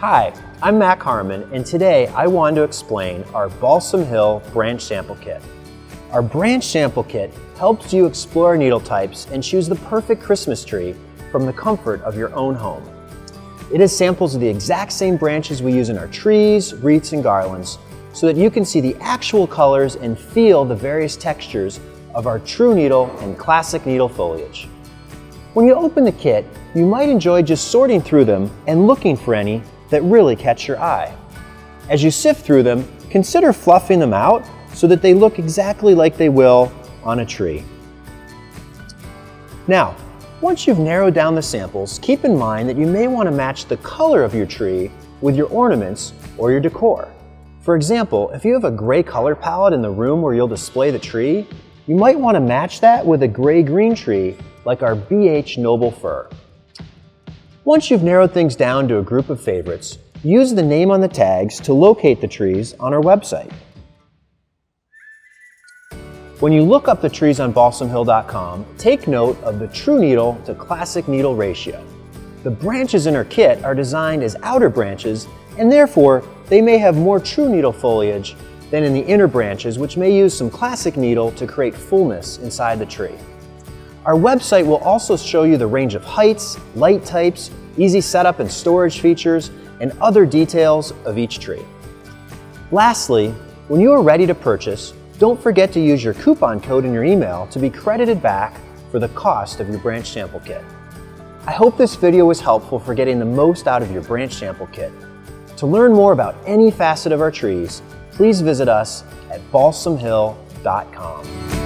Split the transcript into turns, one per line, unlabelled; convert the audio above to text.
Hi, I'm Mac Harmon, and today I want to explain our Balsam Hill branch sample kit. Our branch sample kit helps you explore needle types and choose the perfect Christmas tree from the comfort of your own home. It has samples of the exact same branches we use in our trees, wreaths, and garlands, so that you can see the actual colors and feel the various textures of our true needle and classic needle foliage. When you open the kit, you might enjoy just sorting through them and looking for any that really catch your eye. As you sift through them, consider fluffing them out so that they look exactly like they will on a tree. Now, once you've narrowed down the samples, keep in mind that you may want to match the color of your tree with your ornaments or your decor. For example, if you have a gray color palette in the room where you'll display the tree, you might want to match that with a gray-green tree like our BH Noble Fir. Once you've narrowed things down to a group of favorites, use the name on the tags to locate the trees on our website. When you look up the trees on balsamhill.com, take note of the true needle to classic needle ratio. The branches in our kit are designed as outer branches, and therefore they may have more true needle foliage than in the inner branches, which may use some classic needle to create fullness inside the tree. Our website will also show you the range of heights, light types, easy setup and storage features, and other details of each tree. Lastly, when you are ready to purchase, don't forget to use your coupon code in your email to be credited back for the cost of your branch sample kit. I hope this video was helpful for getting the most out of your branch sample kit. To learn more about any facet of our trees, please visit us at balsamhill.com.